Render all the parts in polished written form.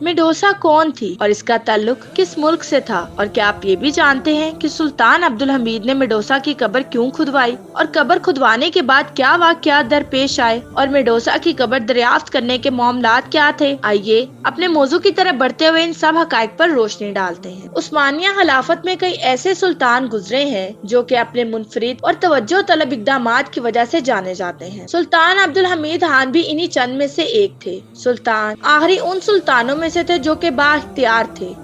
मेडोसा कौन थी और इसका ताल्लुक किस मुल्क से था, और क्या आप ये भी जानते हैं कि सुल्तान अब्दुल हमीद ने मेडोसा की कब्र क्यों खुदवाई और कब्र खुदवाने के बाद क्या वाक़यात दरपेश आए और मेडोसा की कब्र दरियाफ्त करने के मामलात क्या थे। आइए अपने मौजू की तरफ बढ़ते हुए इन सब हकाइक पर रोशनी डालते हैं। उस्मानिया खिलाफत में कई ऐसे सुल्तान गुजरे हैं जो कि अपने मुनफरिद और तवज्जो तलब इक़दामात की वजह से जाने जाते हैं। सुल्तान अब्दुल हमीद खान भी इन्हीं चंद में से एक थे। सुल्तान आखिरी उन सुल्तानों में से थे जो के बाइख्तियार थे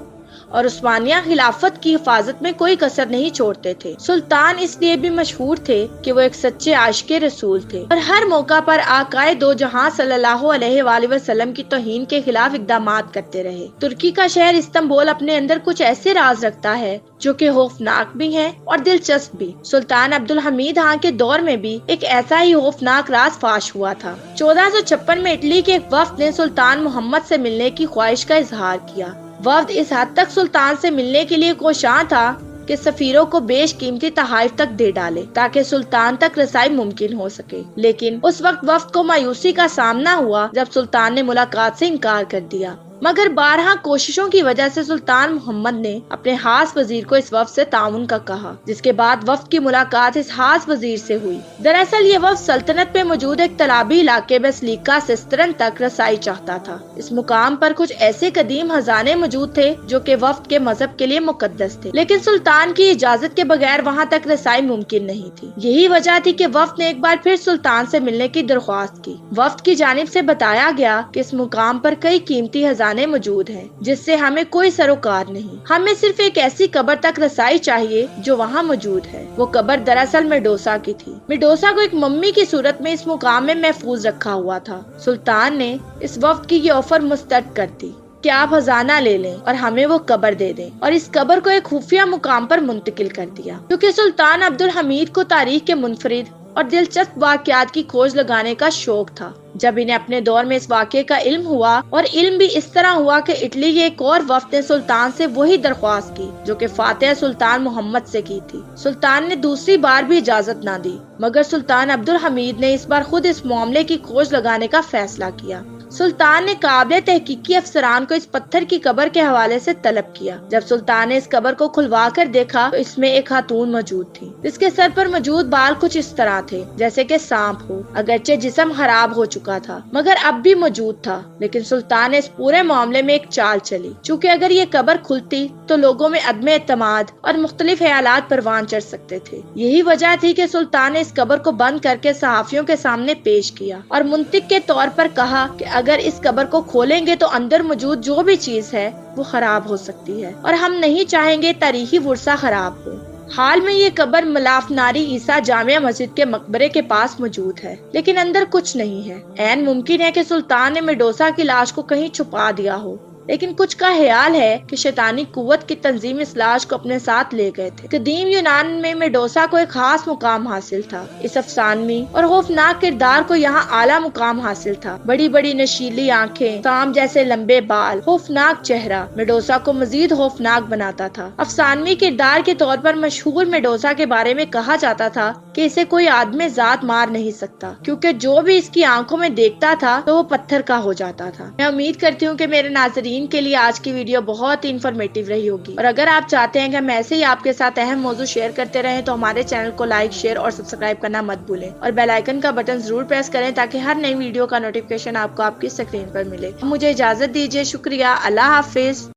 और उस्मानिया खिलाफत की हिफाजत में कोई कसर नहीं छोड़ते थे। सुल्तान इसलिए भी मशहूर थे कि वो एक सच्चे आशिक़े रसूल थे और हर मौका पर आकाए दो जहां सल्लल्लाहु अलैहि वसल्लम की तौहीन के खिलाफ इक़दामात करते रहे। तुर्की का शहर इस्तांबुल अपने अंदर कुछ ऐसे राज रखता है जो कि खौफनाक भी हैं और दिलचस्प भी। सुल्तान अब्दुल हमीद खान के दौर में भी एक ऐसा ही खौफनाक राज फाश हुआ था। 1456 में इटली के एक वफ्द ने सुल्तान मोहम्मद से मिलने की ख्वाहिश का इजहार किया। वफ्द इस हद तक सुल्तान से मिलने के लिए कोशां था कि सफीरों को बेशकीमती तहाइफ तक दे डाले ताकि सुल्तान तक रसाई मुमकिन हो सके। लेकिन उस वक्त वफ्द को मायूसी का सामना हुआ जब सुल्तान ने मुलाकात से इनकार कर दिया। मगर 12 कोशिशों की वजह से सुल्तान मोहम्मद ने अपने खास वजीर को इस वफ्द से ताउन का कहा, जिसके बाद वफ्द की मुलाकात इस खास वजीर से हुई। दरअसल ये वफ्द सल्तनत में मौजूद एक तालाबी इलाके में सलीका सिस्तरन तक रसाई चाहता था। इस मुकाम पर कुछ ऐसे कदीम खजाने मौजूद थे जो कि वफ्द के मजहब के लिए मुकद्दस थे, लेकिन सुल्तान की इजाजत के बगैर वहाँ तक रसाई मुमकिन नहीं थी। यही वजह थी कि वफ्द ने एक बार फिर सुल्तान से मिलने की दरख्वास्त की। वफ्द की जानिब से बताया गया कि इस मुकाम पर कई कीमती खजाने मौजूद हैं जिससे हमें कोई सरोकार नहीं, हमें सिर्फ एक ऐसी कब्र तक रसाई चाहिए जो वहाँ मौजूद है। वो कब्र दरअसल मेडोसा की थी। मेडोसा को एक मम्मी की सूरत में इस मुकाम में महफूज रखा हुआ था। सुल्तान ने इस वफ्द की ये ऑफर मुस्तरद कर दी कि आप खजाना ले लें और हमें वो कब्र दे दें, और इस कब्र को एक खुफिया मुकाम पर मुंतकिल कर दिया। क्योंकि सुल्तान अब्दुल हमीद को तारीख के मुनफरिद और दिलचस्प वाक़यात की खोज लगाने का शौक था। जब इन्हें अपने दौर में इस वाक़े का इल्म हुआ, और इल्म भी इस तरह हुआ कि इटली के एक और वफ्द ने सुल्तान से वही दरख्वास्त की जो कि फातिह सुल्तान मोहम्मद से की थी। सुल्तान ने दूसरी बार भी इजाजत ना दी, मगर सुल्तान अब्दुल हमीद ने इस बार खुद इस मामले की खोज लगाने का फैसला किया। सुल्तान ने काबिल तहकीकी अफसरान को इस पत्थर की कब्र के हवाले से तलब किया। जब सुल्तान ने इस कब्र को खुलवा कर देखा तो इसमें एक खातून मौजूद थी, जिसके सर पर मौजूद बाल कुछ इस तरह थे जैसे कि सांप हो। अगरचे जिस्म खराब हो चुका था मगर अब भी मौजूद था, लेकिन सुल्तान ने इस पूरे मामले में एक चाल चली। चूँकि अगर ये कब्र खुलती तो लोगों में अदमे एतमाद और मुख्तलिफ ख्यालात परवान चढ़ सकते थे। यही वजह थी कि सुल्तान ने इस कब्र को बंद करके सहाफियों के सामने पेश किया और मुंतिक के तौर पर कहा कि अगर इस कब्र को खोलेंगे तो अंदर मौजूद जो भी चीज है वो खराब हो सकती है और हम नहीं चाहेंगे तारीखी वर्सा खराब हो। हाल में ये कब्र मलाफनारी ईसा जामिया मस्जिद के मकबरे के पास मौजूद है, लेकिन अंदर कुछ नहीं है। ऐन मुमकिन है कि सुल्तान ने मेडोसा की लाश को कहीं छुपा दिया हो, लेकिन कुछ का ख्याल है कि शैतानी कुव्वत की तंजीम इस लाश को अपने साथ ले गए थे। कदीम यूनान में मेडोसा को एक खास मुकाम हासिल था। इस अफसानवी और खौफनाक किरदार को यहाँ आला मुकाम हासिल था। बड़ी बड़ी नशीली आंखें, सांप जैसे लंबे बाल, खौफनाक चेहरा मेडोसा को मजीद खौफनाक बनाता था। अफसानवी किरदार के तौर पर मशहूर मेडोसा के बारे में कहा जाता था कि इसे कोई आदमी जात मार नहीं सकता, क्योंकि जो भी इसकी आंखों में देखता था तो वो पत्थर का हो जाता था। मैं उम्मीद करती हूँ कि मेरे नाज़रीन के लिए आज की वीडियो बहुत ही इंफॉर्मेटिव रही होगी, और अगर आप चाहते हैं कि हम ऐसे ही आपके साथ अहम मौजू शेयर करते रहें तो हमारे चैनल को लाइक, शेयर और सब्सक्राइब करना मत भूलें, और बेल आइकन का बटन जरूर प्रेस करें ताकि हर नई वीडियो का नोटिफिकेशन आपको आपकी स्क्रीन पर मिले। मुझे इजाजत दीजिए। शुक्रिया। अल्लाह हाफिज।